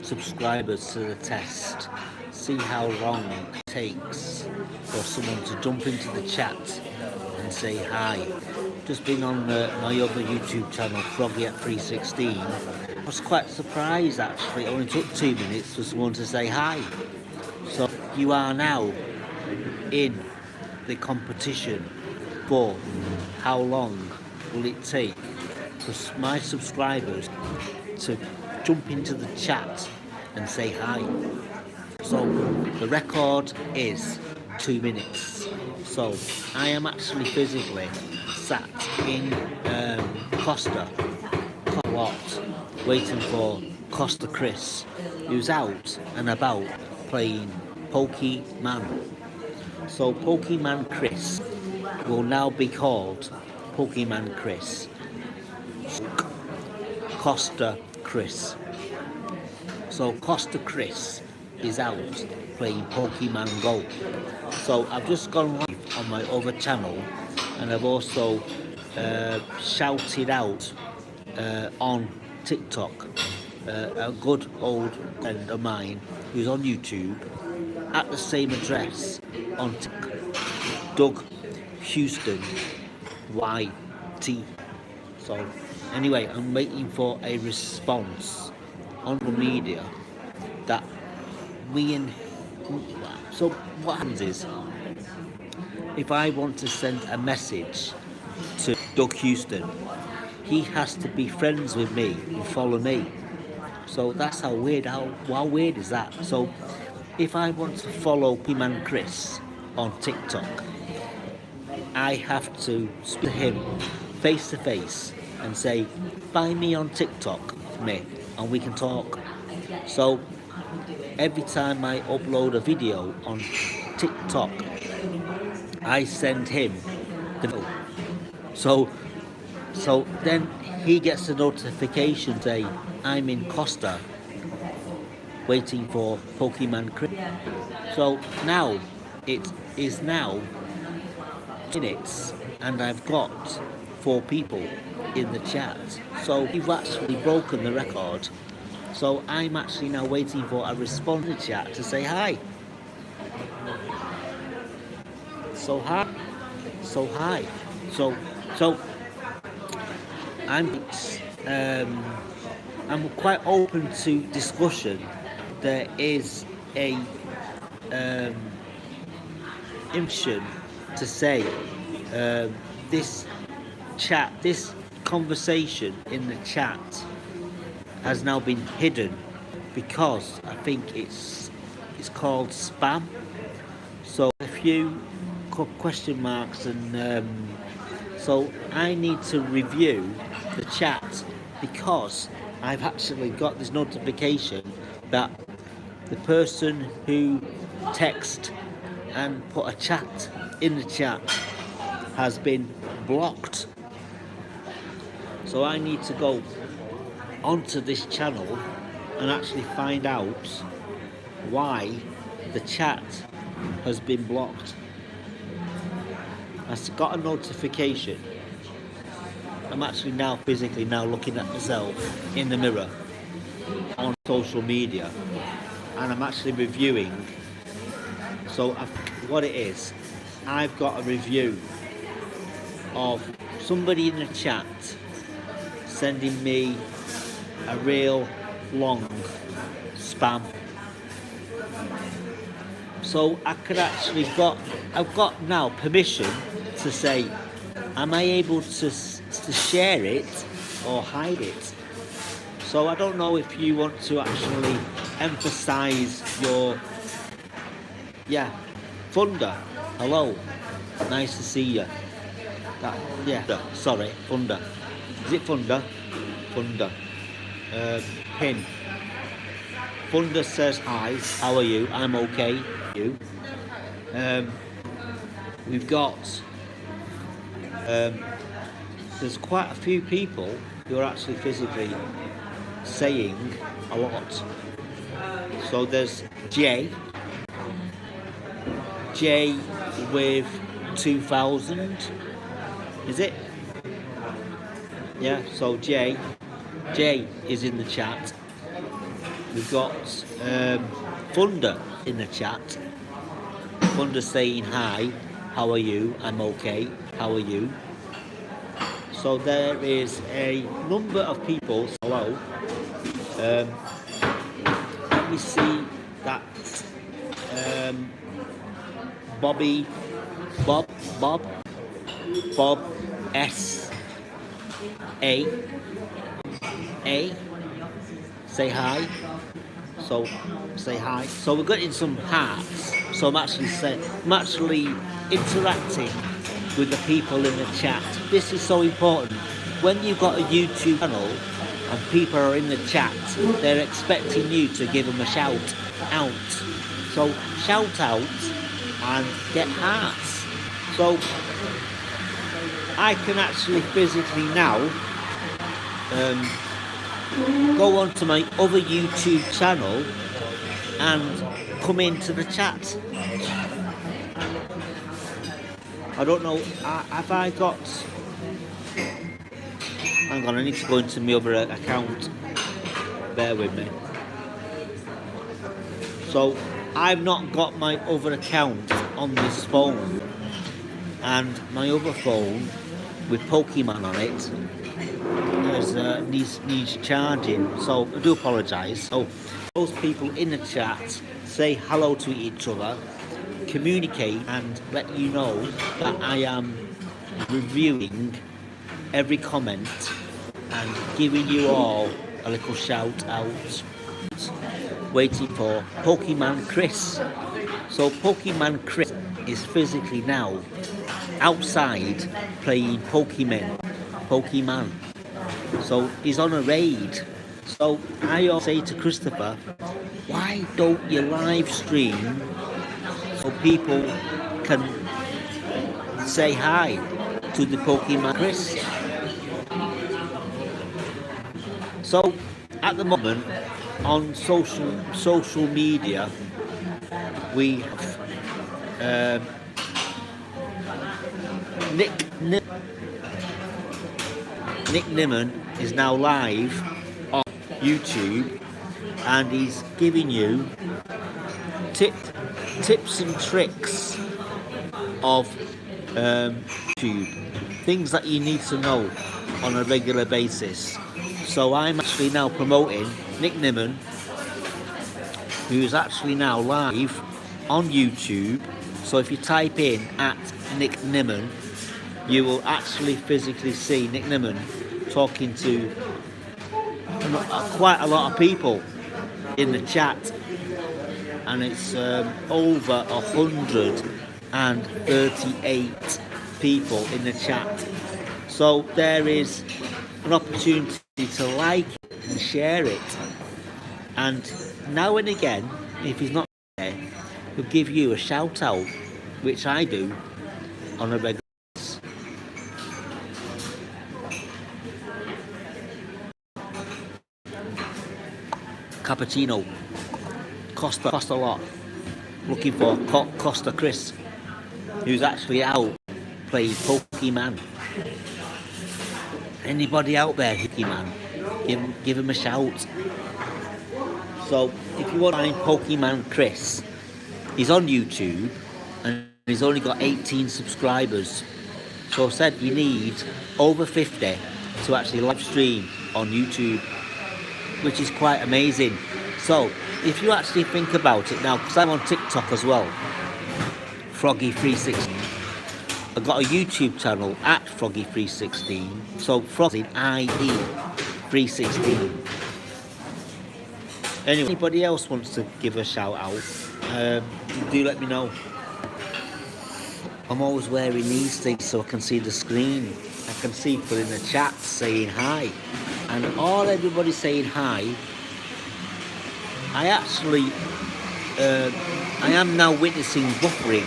subscribers to the test. See how long it takes for someone to jump into the chat and say hi. Just been on my other YouTube channel, F.R.O.G at 316. I was quite surprised actually. It only took 2 minutes for someone to say hi. So you are now in the competition for how long will it take for my subscribers to jump into the chat and say hi. So the record is 2 minutes. So I am actually physically sat in Costa a lot, waiting for Costa Chris, who's out and about playing Pokemon. So Pokemon Chris will now be called Pokemon Chris. Costa Chris. So Costa Chris is out playing Pokemon Go. So I've just gone live on my other channel, and I've also shouted out on TikTok a good old friend of mine who's on YouTube at the same address on Doug Houston YT. So anyway, I'm waiting for a response on the media that we in. So what happens is, if I want to send a message to Doug Houston, he has to be friends with me and follow me. So that's how weird. How weird is that? So if I want to follow P-Man Chris on TikTok, I have to speak to him face to face and say, find me on TikTok, mate, and we can talk. So every time I upload a video on TikTok, I send him the video. So then he gets a notification saying I'm in Costa waiting for Pokemon Chris. So now it is now minutes and I've got 4 people in the chat. So we've actually broken the record. So I'm actually now waiting for a response in the chat to say hi. So hi. So hi. So I'm quite open to discussion. There is a intention to say this conversation in the chat has now been hidden because I think it's called spam. So a few question marks, and so I need to review the chat because I've actually got this notification that the person who texted and put a chat in the chat has been blocked. So I need to go onto this channel and actually find out why the chat has been blocked. I've got a notification. I'm actually now physically looking at myself in the mirror on social media, and I'm actually reviewing. So what it is, I've got a review of somebody in the chat sending me a real long spam. So I've got now permission to say, am I able to share it or hide it? So I don't know if you want to actually emphasize your, Thunder, hello, nice to see you. Sorry, Thunder. Is it Thunder? Thunder. Pin. Thunder says hi, how are you? I'm okay. You. We've got there's quite a few people who are actually physically saying a lot. So there's Jay with 2000, is it? Yeah, so Jay Jay is in the chat. We've got Thunder in the chat. Thunder saying hi. How are you? I'm okay. How are you? So there is a number of people. Hello. Let me see that. Um, Bobby, Bob, Bob, Bob S. A. Say hi. So say hi. So we're getting some hearts. So I'm actually interacting with the people in the chat. This is so important. When you've got a YouTube channel and people are in the chat, they're expecting you to give them a shout out. So shout out and get hearts. So I can actually physically now go on to my other YouTube channel and come into the chat. I don't know, have I got... Hang on, I need to go into my other account. Bear with me. So, I've not got my other account on this phone. And my other phone, with Pokemon on it, needs charging. So, I do apologise. So, those people in the chat say hello to each other, communicate and let you know that I am reviewing every comment and giving you all a little shout out. Waiting for Pokemon Chris. So Pokemon Chris is physically now outside playing Pokemon. So he's on a raid. So I always say to Christopher, why don't you live stream so people can say hi to the Pokemon Chris? So at the moment on social media we have Nick Nimmin is now live on YouTube and he's giving you tips and tricks of YouTube, things that you need to know on a regular basis. So I'm actually now promoting Nick Nimmin, who is actually now live on YouTube. So if you type in at Nick Nimmin, you will actually physically see Nick Nimmin talking to quite a lot of people in the chat, and it's over 138 people in the chat. So there is an opportunity to like and share it, and now and again, if he's not there, he'll give you a shout out, which I do on a regular basis. Cappuccino, Costa a lot. Looking for Costa Chris, who's actually out playing Pokemon. Anybody out there, Pokemon, give him a shout. So if you want to find Pokemon Chris, he's on YouTube and he's only got 18 subscribers. So I said you need over 50 to actually live stream on YouTube, which is quite amazing. So if you actually think about it now, because I'm on TikTok as well, F.R.O.G 316. I've got a YouTube channel at F.R.O.G 316. So F.R.O.G IE 316. Anyway, anybody else wants to give a shout out, do let me know. I'm always wearing these things so I can see the screen. I can see people in the chat saying hi. And everybody saying hi, I actually, I am now witnessing buffering.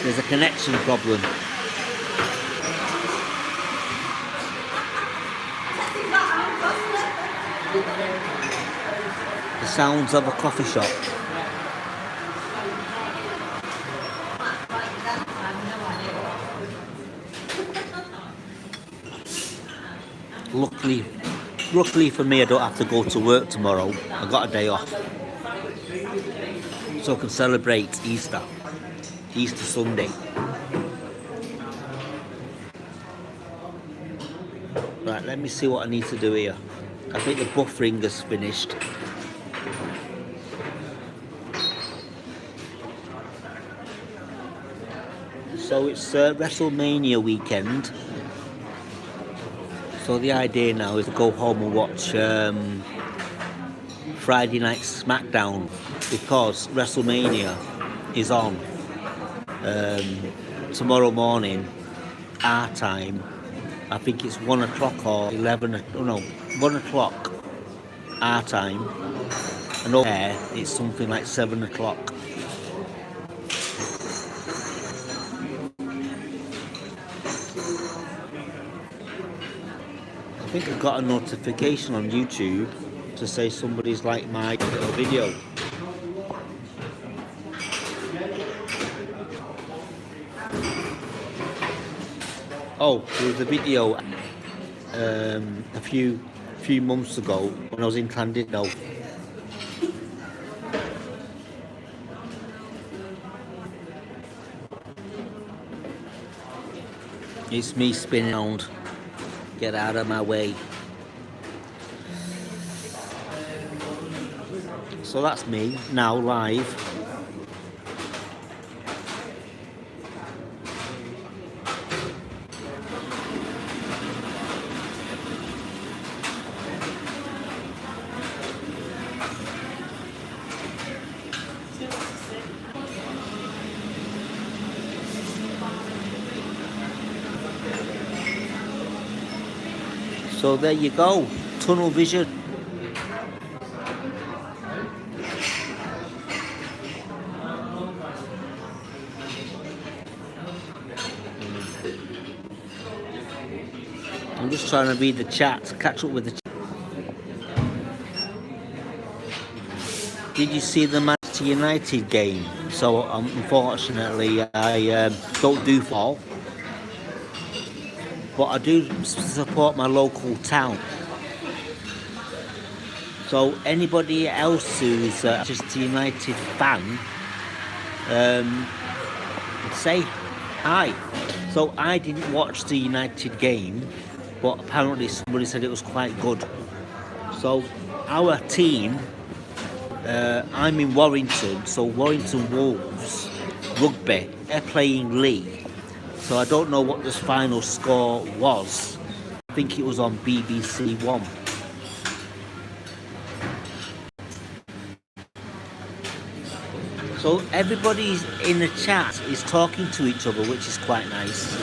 There's a connection problem. The sounds of a coffee shop. Luckily, Luckily for me, I don't have to go to work tomorrow. I got a day off, so I can celebrate Easter Sunday. Right, let me see what I need to do here. I think the buffering has finished. So it's WrestleMania weekend. So the idea now is to go home and watch Friday Night SmackDown, because WrestleMania is on tomorrow morning, our time. I think it's 1 o'clock or 11, oh no, 1 o'clock our time, and over there it's something like 7 o'clock. I think I got a notification on YouTube to say somebody's liked my little video. Oh, there was a video a few months ago when I was in Clandino. It's me spinning around. Get out of my way. So that's me now live. So there you go, tunnel vision. I'm just trying to read the chat, catch up with the chat. Did you see the Manchester United game? So unfortunately I don't do football, but I do support my local town. So anybody else who's a Manchester United fan, say hi. So I didn't watch the United game, but apparently somebody said it was quite good. So our team, I'm in Warrington, so Warrington Wolves Rugby, they're playing League. So I don't know what this final score was. I think it was on BBC One. So everybody in the chat is talking to each other, which is quite nice.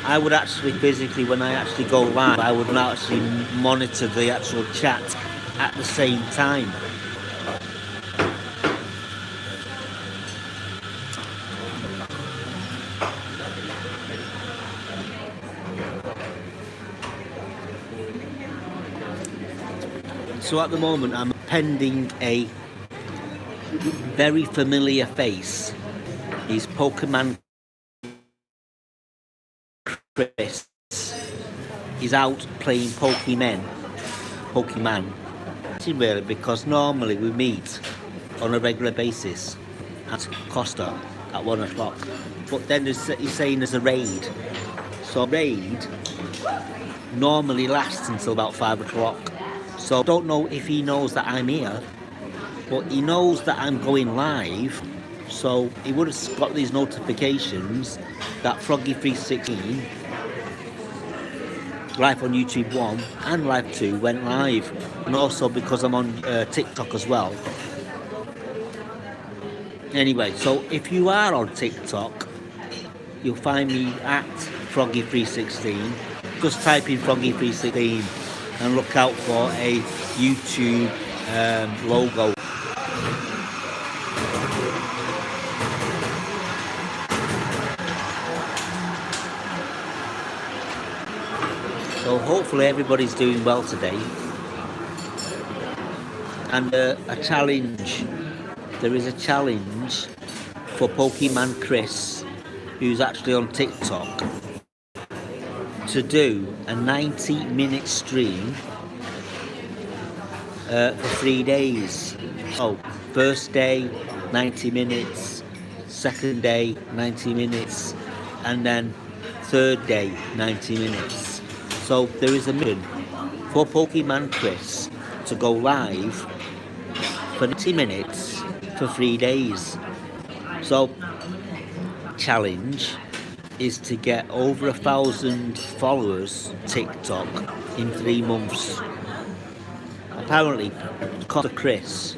I would actually physically, when I actually go live, I would not actually monitor the actual chat at the same time. So at the moment I'm appending a very familiar face. He's Pokemon Chris. He's out playing Pokemon. Really, because normally we meet on a regular basis at Costa at 1 o'clock. But then he's saying there's a raid. So raid normally lasts until about 5 o'clock. So I don't know if he knows that I'm here, but he knows that I'm going live. So he would have got these notifications that Froggy 316 live on YouTube 1 and live 2 went live, and also because I'm on TikTok as well. Anyway, so if you are on TikTok, you'll find me at Froggy 316. Just type in Froggy 316 and look out for a YouTube logo. So hopefully everybody's doing well today. And a challenge. There is a challenge for Pokemon Chris, who's actually on TikTok. to do a 90-minute stream for 3 days. So first day 90 minutes, second day 90 minutes, and then third day 90 minutes. So there is a mission for Pokemon Chris to go live for 90 minutes for 3 days. So challenge is to get over 1,000 followers TikTok in 3 months. Apparently Costa Chris,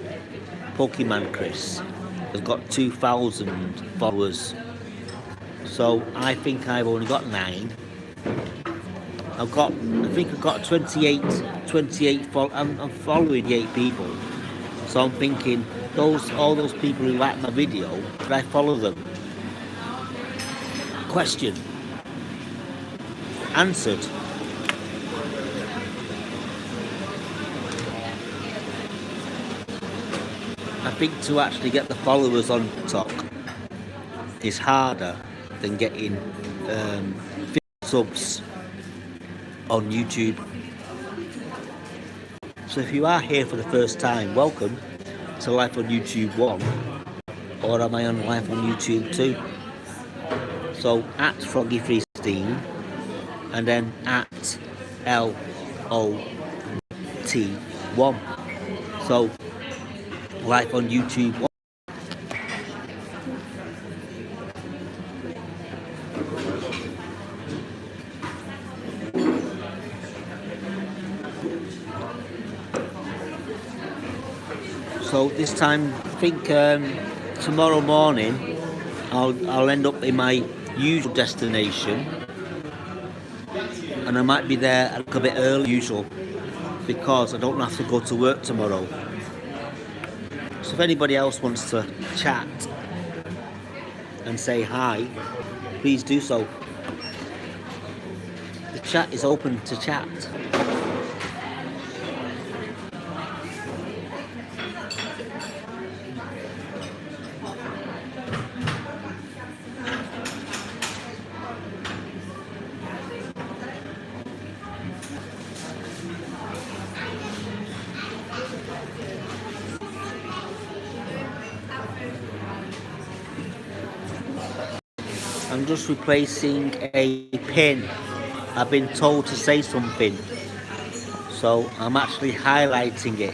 Pokemon Chris, has got 2,000 followers. So I think I've only got 9. I think I've got 28 I'm following 8 people. So I'm thinking all those people who like my video, should I follow them? Question answered. I think to actually get the followers on TikTok is harder than getting 50 subs on YouTube. So if you are here for the first time, welcome to Life on YouTube 1, or am I on Life on YouTube 2? So at F.R.O.G and then at LOT1. So Life on YouTube 1. So this time, I think tomorrow morning, I'll end up in my usual destination, and I might be there a little bit early than usual because I don't have to go to work tomorrow. So if anybody else wants to chat and say hi, please do so. The chat is open to chat. I'm just replacing a pin. I've been told to say something, so I'm actually highlighting it.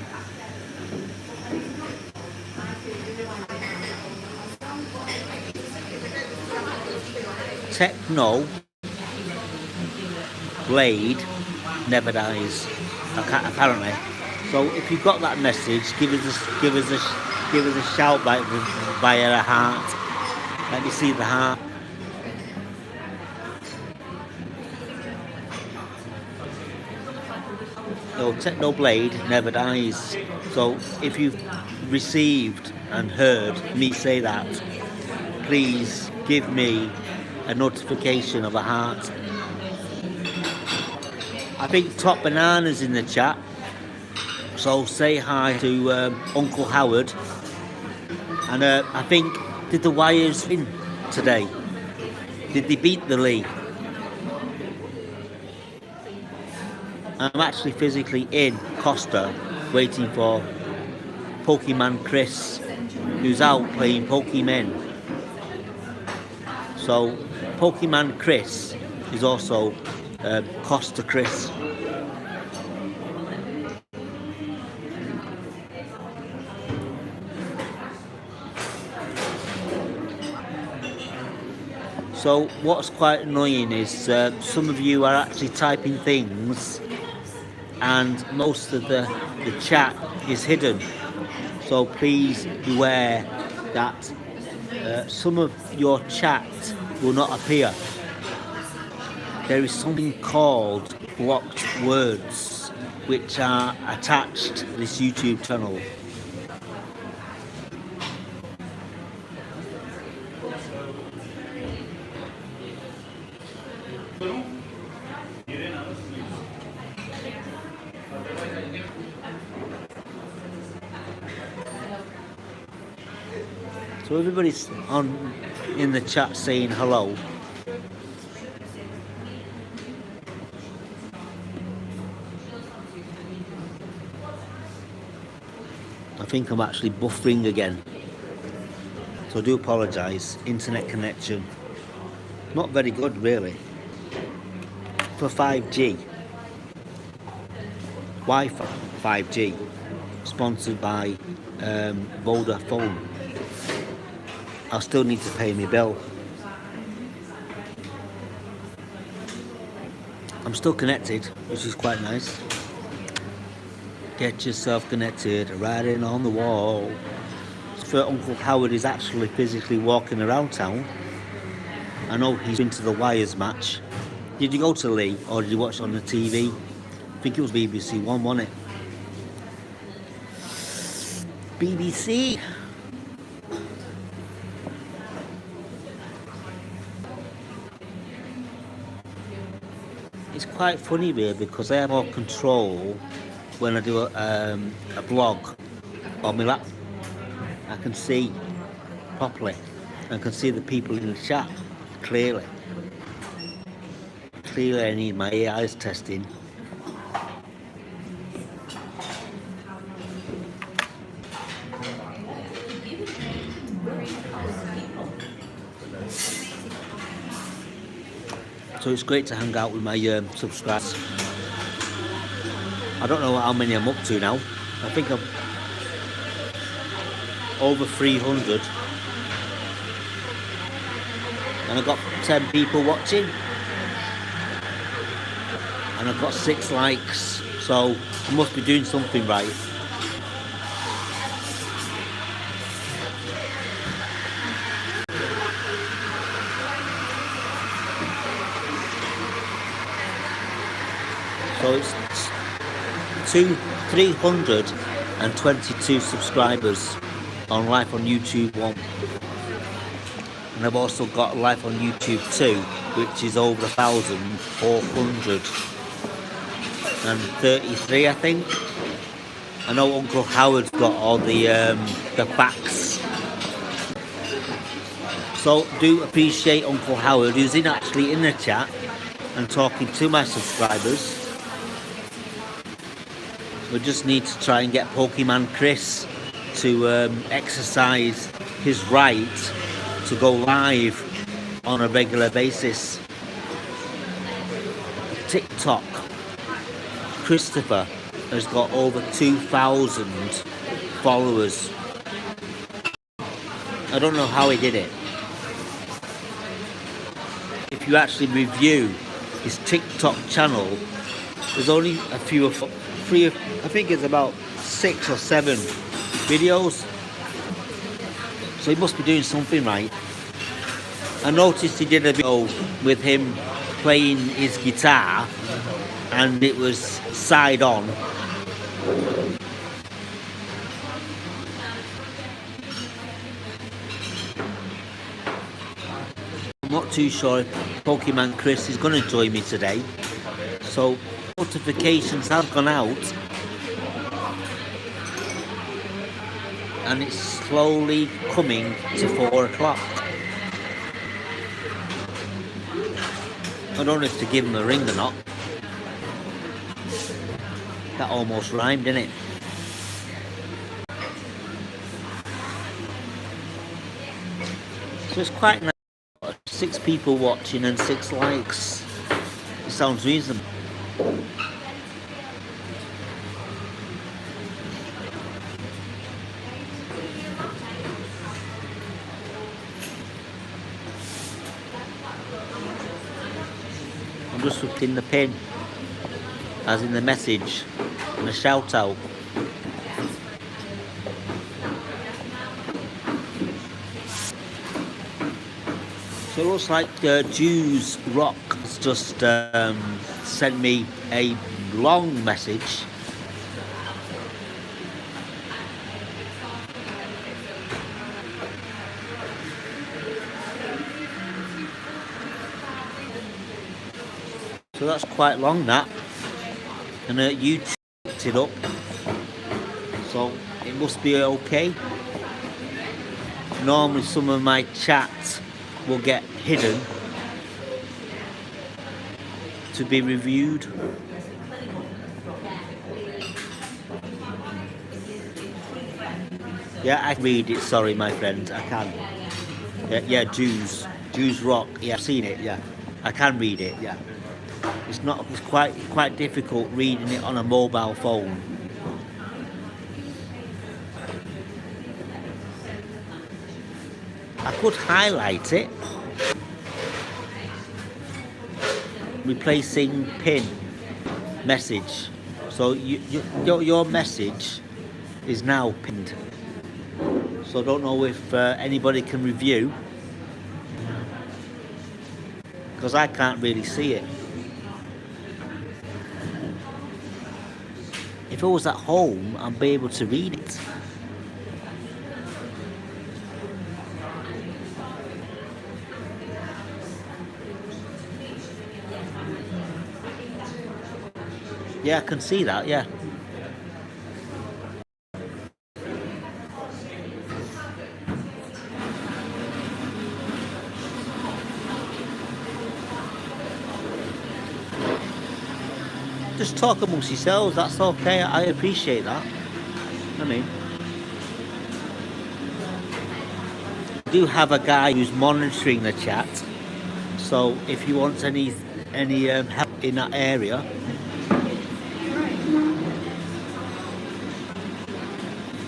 Techno Blade never dies, apparently. So if you've got that message, give us a shout via a heart. Let me see the heart. No, Techno Blade never dies. So if you've received and heard me say that, please give me a notification of a heart. I think Top Banana's in the chat, so say hi to Uncle Howard. And I think, did the Wires win today? Did they beat the League? I'm actually physically in Costa waiting for Pokemon Chris, who's out playing Pokemon. So Pokemon Chris is also Costa Chris. So what's quite annoying is some of you are actually typing things and most of the chat is hidden. So please beware that some of your chat will not appear. There is something called blocked words which are attached to this YouTube channel. So everybody's in the chat saying hello. I think I'm actually buffering again. So I do apologise. Internet connection. Not very good really. For 5G. Wi-Fi 5G. Sponsored by Vodafone. I'll still need to pay my bill. I'm still connected, which is quite nice. Get yourself connected, riding on the wall. For Uncle Howard is actually physically walking around town. I know he's been to the Wires match. Did you go to Lee or did you watch it on the TV? I think it was BBC One, wasn't it? BBC. It's quite funny really because I have more control when I do a vlog on my lap. I can see properly. I can see the people in the chat clearly. Clearly I need my AI's testing. So it's great to hang out with my subscribers. I don't know how many I'm up to now. I think I'm over 300. And I've got 10 people watching. And I've got 6 likes. So I must be doing something right. So it's 322 subscribers on live on YouTube 1. And I've also got live on YouTube 2, which is over 1,433, I think. I know Uncle Howard's got all the facts. So do appreciate Uncle Howard, who's actually in the chat and talking to my subscribers. We just need to try and get Pokemon Chris to exercise his right to go live on a regular basis. TikTok. Christopher has got over 2,000 followers. I don't know how he did it. If you actually review his TikTok channel, there's only a few of I think it's about 6 or 7 videos. So he must be doing something right. I noticed he did a video with him playing his guitar and it was side on. I'm not too sure if Pokemon Chris is going to join me today. So notifications have gone out and it's slowly coming to 4 o'clock. I don't know if to give him a ring or not. That almost rhymed, didn't it? So it's quite nice. 6 people watching and 6 likes. It sounds reasonable. I'm just putting the pin, as in the message, and a shout out. So it looks like Jews Rock has just sent me a long message. So that's quite long, that. And you picked it up. So it must be okay. Normally some of my chats will get hidden to be reviewed. Yeah, I can read it. Sorry, my friend, I can. Yeah, yeah, Jews rock. Yeah, I've seen it. Yeah, I can read it. Yeah, it's not. It's quite difficult reading it on a mobile phone. I could highlight it, replacing pin message. So your message is now pinned. So I don't know if anybody can review, because I can't really see it. If I was at home, I'd be able to read it. Yeah, I can see that. Yeah. Just talk amongst yourselves. That's okay. I appreciate that. I mean, I do have a guy who's monitoring the chat. So if you want any help in that area,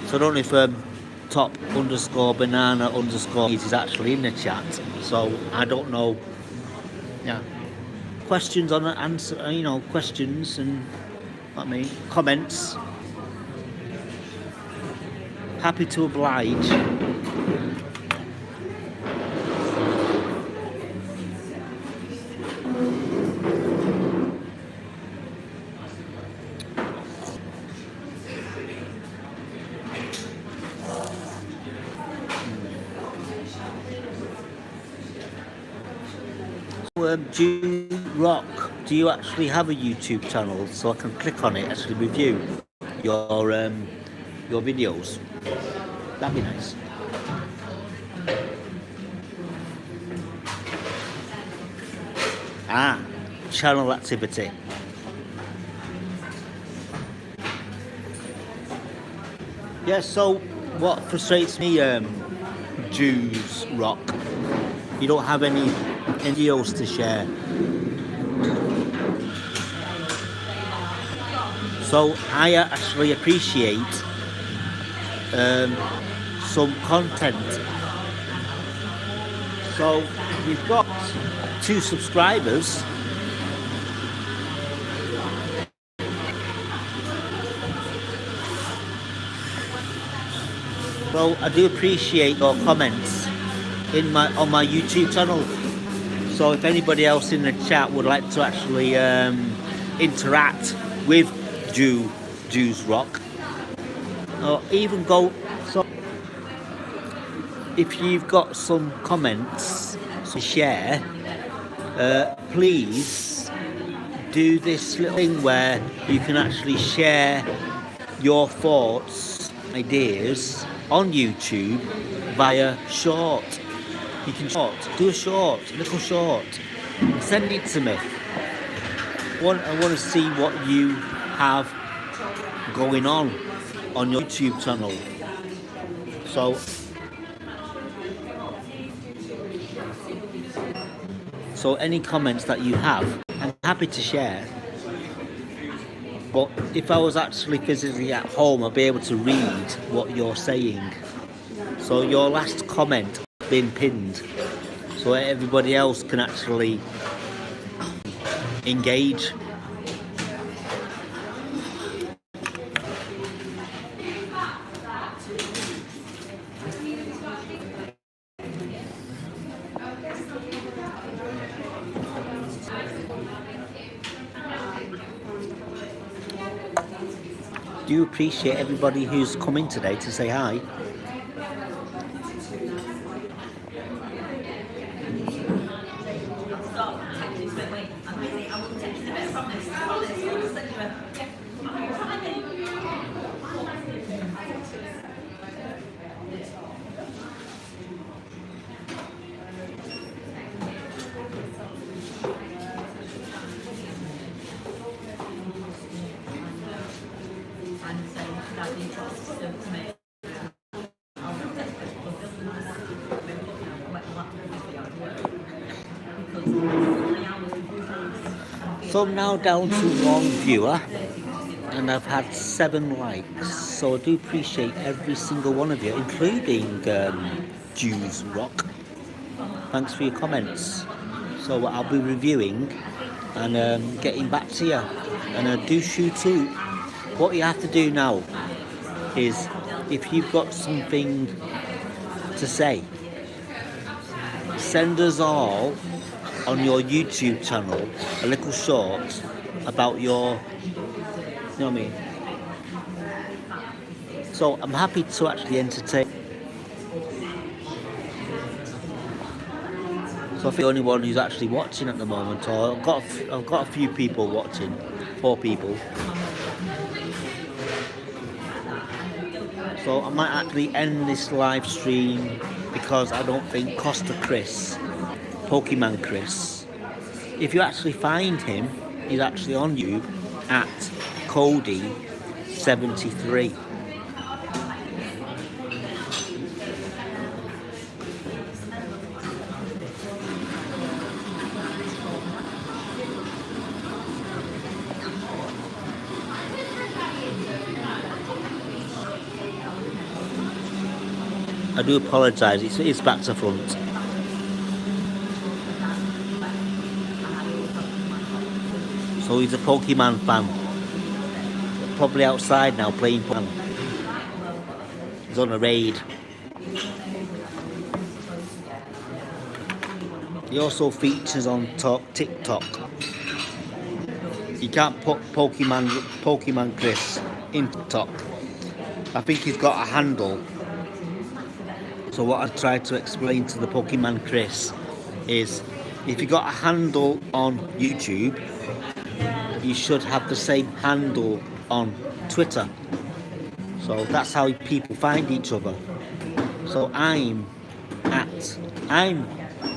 so I don't know if top underscore banana underscore is actually in the chat. So I don't know. Yeah, questions on the answer. Questions and comments. Happy to oblige. Do Rock, do you actually have a YouTube channel so I can click on it, actually review your videos? That'd be nice. Channel activity. Yeah, so what frustrates me, Jews Rock, you don't have any videos to share. So I actually appreciate some content. So we've got 2 subscribers. So I do appreciate your comments on my YouTube channel. So if anybody else in the chat would like to actually interact with Jews Rock, or even go, so if you've got some comments to share, please do this little thing where you can actually share your thoughts, ideas on YouTube via short. You can do a little short, send it to me. I want to see what you have going on your YouTube channel. So any comments that you have, I'm happy to share. But if I was actually physically at home, I'd be able to read what you're saying. So your last comment has been pinned, so everybody else can actually engage. Do you appreciate everybody who's come in today to say hi? So I'm now down to one viewer, and I've had 7 likes. So I do appreciate every single one of you, including Jews Rock. Thanks for your comments. So I'll be reviewing and getting back to you. And do shoot too. What you have to do now is, if you've got something to say, send us all on your YouTube channel a little short about your, you know what I mean? So I'm happy to actually entertain. So I'm the only one who's actually watching at the moment, or I've got a few people watching, 4 people. So I might actually end this live stream because I don't think Costa Chris, Pokemon Chris, if you actually find him, he's actually on YouTube at Cody73. I do apologise, it's back to front. So he's a Pokemon fan. Probably outside now playing Pokemon. He's on a raid. He also features on TikTok. You can't put Pokemon Chris in TikTok. I think he's got a handle. So what I tried to explain to the Pokemon Chris is, if you got a handle on YouTube, you should have the same handle on Twitter. So that's how people find each other. So I'm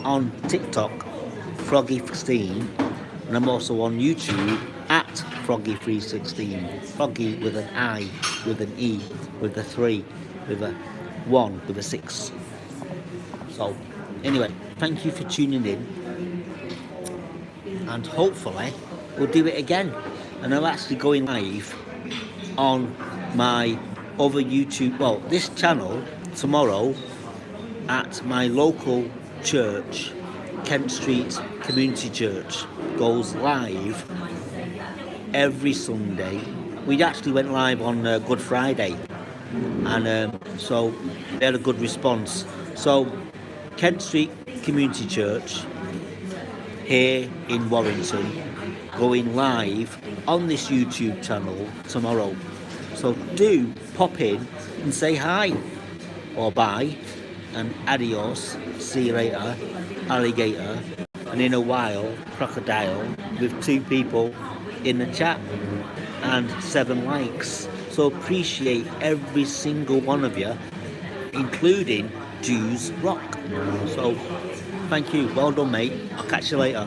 on TikTok, F.R.O.G, and I'm also on YouTube at F.R.O.G316. Froggy with an I, with an E, with a 3, with a 1, with a 6. So anyway, thank you for tuning in, and hopefully we'll do it again. And I'm actually going live on my other YouTube, well, this channel tomorrow, at my local church, Kent Street Community Church. Goes live every Sunday. We actually went live on Good Friday, and so they had a good response. So Kent Street Community Church here in Warrington, going live on this YouTube channel tomorrow. So do pop in and say hi or bye and adios, see you later, alligator, and in a while crocodile, with 2 people in the chat and 7 likes. So appreciate every single one of you, including Jews Rock. So thank you, well done mate, I'll catch you later.